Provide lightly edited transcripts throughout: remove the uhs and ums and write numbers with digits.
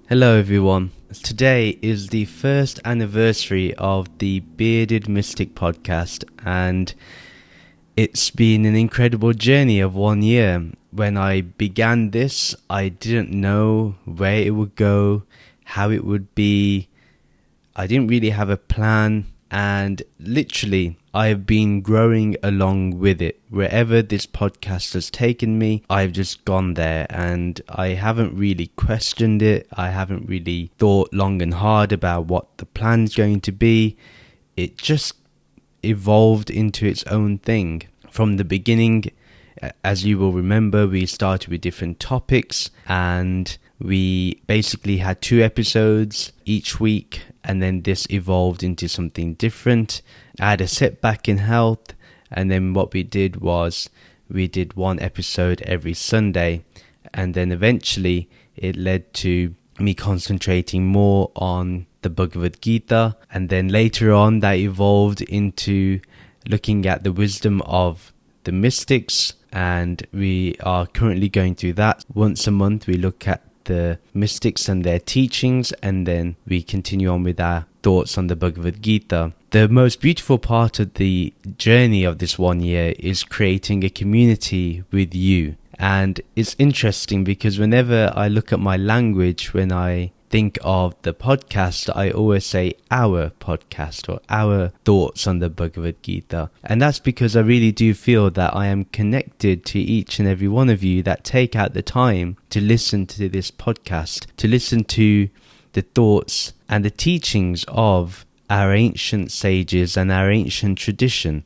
Hello everyone. Today is the first anniversary of the Bearded Mystic podcast, and it's been an incredible journey of 1 year. When I began this, I didn't know where it would go, how it would be. I didn't really have a plan, and literally I've been growing along with it. Wherever this podcast has taken me, I've just gone there, and I haven't really questioned it. I haven't really thought long and hard about what the plan's going to be. It just evolved into its own thing. From the beginning, as you will remember, we started with different topics, and we basically had 2 episodes each week, and then this evolved into something different. I had a setback in health, and then what we did was we did 1 episode every Sunday, and then eventually it led to me concentrating more on the Bhagavad Gita, and then later on that evolved into looking at the wisdom of the mystics, and we are currently going through that. Once a month we look at the mystics and their teachings, and then we continue on with our thoughts on the Bhagavad Gita. The most beautiful part of the journey of this 1 year is creating a community with you. And it's interesting because whenever I look at my language, when I think of the podcast, I always say our podcast or our thoughts on the Bhagavad Gita. And that's because I really do feel that I am connected to each and every one of you that take out the time to listen to this podcast, to listen to the thoughts and the teachings of our ancient sages and our ancient tradition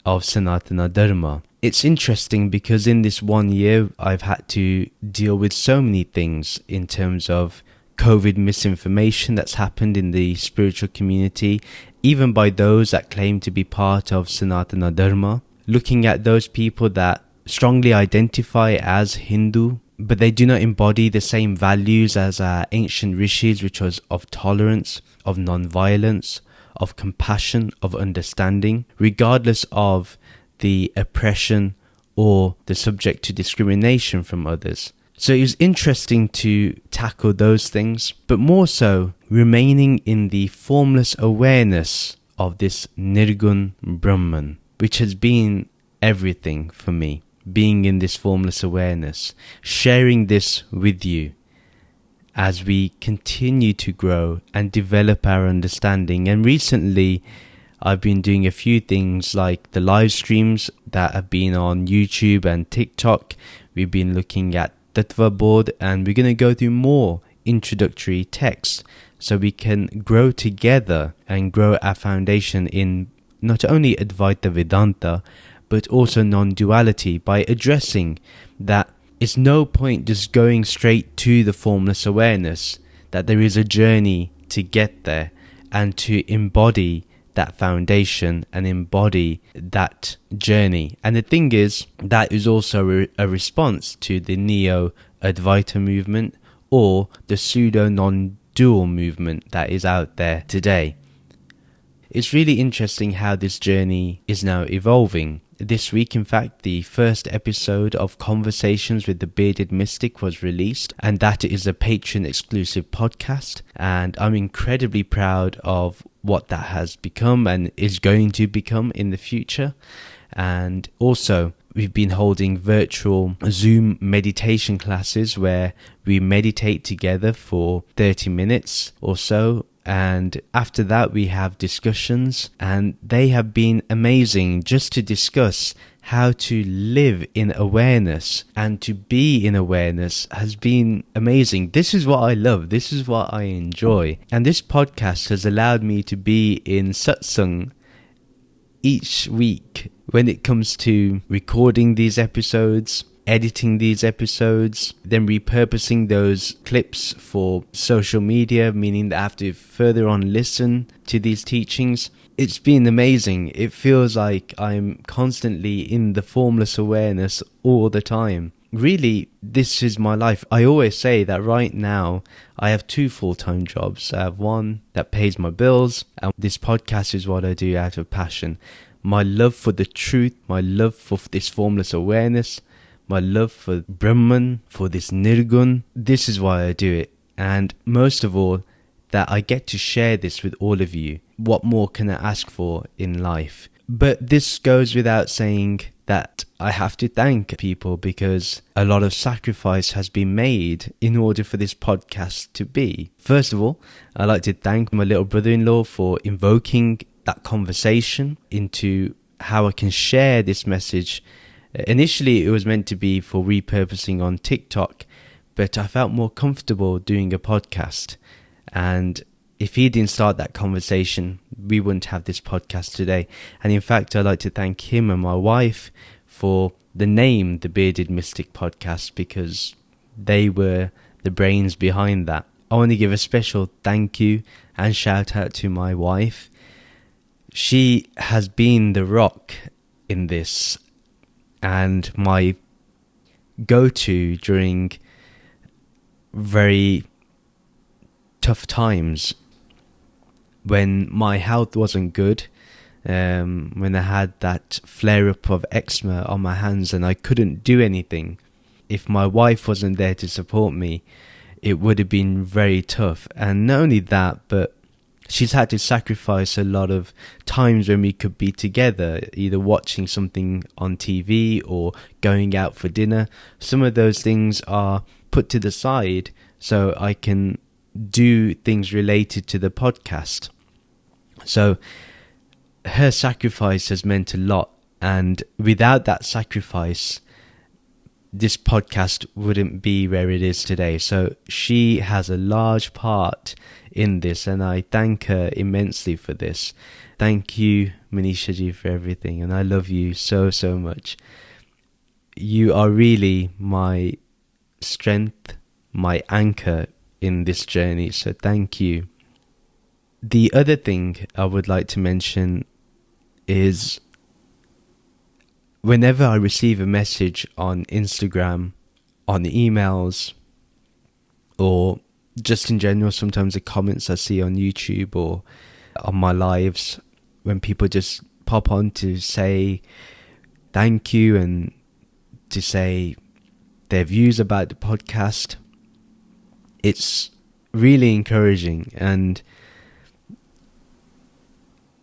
of Sanatana Dharma. It's interesting because in this 1 year, I've had to deal with so many things in terms of COVID misinformation that's happened in the spiritual community, even by those that claim to be part of Sanatana Dharma. Looking at those people that strongly identify as Hindu, but they do not embody the same values as our ancient rishis, which was of tolerance, of non-violence, of compassion, of understanding, regardless of the oppression or the subject to discrimination from others. So it was interesting to tackle those things, but more so remaining in the formless awareness of this Nirgun Brahman, which has been everything for me. Being in this formless awareness, sharing this with you as we continue to grow and develop our understanding. And recently I've been doing a few things like the live streams that have been on YouTube and TikTok. We've been looking at Tattva Board, and we're going to go through more introductory texts so we can grow together and grow our foundation in not only Advaita Vedanta but also non-duality, by addressing that it's no point just going straight to the formless awareness, that there is a journey to get there and to embody that foundation and embody that journey. And the thing is, that is also a response to the Neo-Advaita movement or the pseudo-non-dual movement that is out there today. It's really interesting how this journey is now evolving. This week, in fact, the first episode of Conversations with the Bearded Mystic was released, and that is a Patreon-exclusive podcast, and I'm incredibly proud of what that has become and is going to become in the future. And also, we've been holding virtual Zoom meditation classes where we meditate together for 30 minutes or so. And after that, we have discussions, and they have been amazing just to discuss how to live in awareness and to be in awareness has been amazing. This is what I love. This is what I enjoy. And this podcast has allowed me to be in satsang each week when it comes to recording these episodes, editing these episodes, then repurposing those clips for social media, meaning that I have to further on listen to these teachings. It's been amazing. It feels like I'm constantly in the formless awareness all the time. Really, this is my life. I always say that right now I have 2 full-time jobs. I have one that pays my bills, and this podcast is what I do out of passion. My love for the truth, my love for this formless awareness, my love for Brahman, for this Nirgun, this is why I do it. and most of all, that I get to share this with all of you. What more can I ask for in life? But this goes without saying that I have to thank people, because a lot of sacrifice has been made in order for this podcast to be. First of all, I'd like to thank my little brother-in-law for invoking that conversation into how I can share this message. Initially, it was meant to be for repurposing on TikTok, but I felt more comfortable doing a podcast. And if he didn't start that conversation, we wouldn't have this podcast today. And in fact, I'd like to thank him and my wife for the name, the Bearded Mystic Podcast, because they were the brains behind that. I want to give a special thank you and shout out to my wife. She has been the rock in this and my go-to during very tough times when my health wasn't good, when I had that flare-up of eczema on my hands and I couldn't do anything. If my wife wasn't there to support me, it would have been very tough. And not only that, but she's had to sacrifice a lot of times when we could be together, either watching something on TV or going out for dinner. Some of those things are put to the side so I can do things related to the podcast. So her sacrifice has meant a lot, and without that sacrifice, this podcast wouldn't be where it is today. So she has a large part in this, and I thank her immensely for this. Thank you, Manisha ji, for everything, and I love you so much. You are really my strength, my anchor in this journey, so thank you. The other thing I would like to mention is whenever I receive a message on Instagram, on the emails, or just in general, sometimes the comments I see on YouTube or on my lives, when people just pop on to say thank you and to say their views about the podcast, it's really encouraging and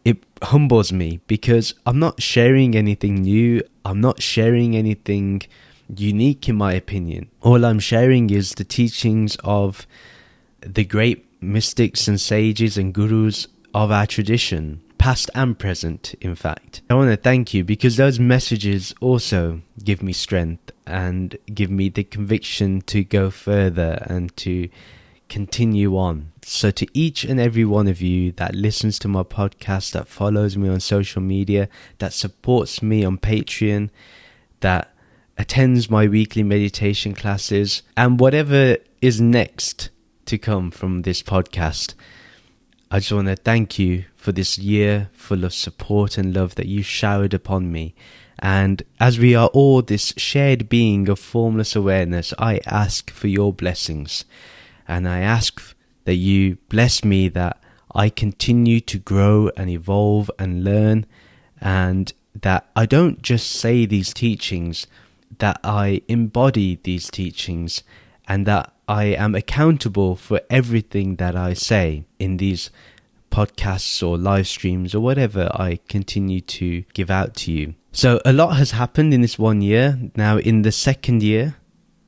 it humbles me, because I'm not sharing anything new. I'm not sharing anything unique in my opinion. All I'm sharing is the teachings of the great mystics and sages and gurus of our tradition, past and present, in fact. I want to thank you, because those messages also give me strength and give me the conviction to go further and to continue on. So to each and every one of you that listens to my podcast, that follows me on social media, that supports me on Patreon, that attends my weekly meditation classes, and whatever is next to come from this podcast, I just want to thank you for this year full of support and love that you showered upon me. And as we are all this shared being of formless awareness, I ask for your blessings. And I ask that you bless me, that I continue to grow and evolve and learn, and that I don't just say these teachings, that I embody these teachings, and that I am accountable for everything that I say in these podcasts or live streams or whatever I continue to give out to you. So a lot has happened in this 1 year. Now in the second year,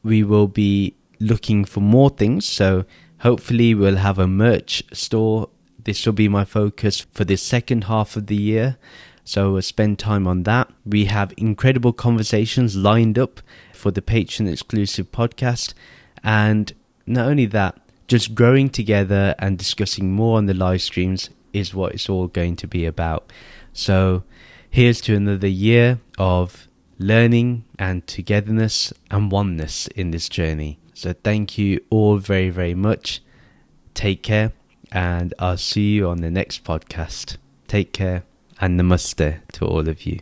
we will be looking for more things. So hopefully we'll have a merch store. This will be my focus for the second half of the year. So we'll spend time on that. We have incredible conversations lined up for the Patreon exclusive podcast. And not only that, just growing together and discussing more on the live streams is what it's all going to be about. So here's to another year of learning and togetherness and oneness in this journey. So thank you all very, very much. Take care, and I'll see you on the next podcast. Take care, and namaste to all of you.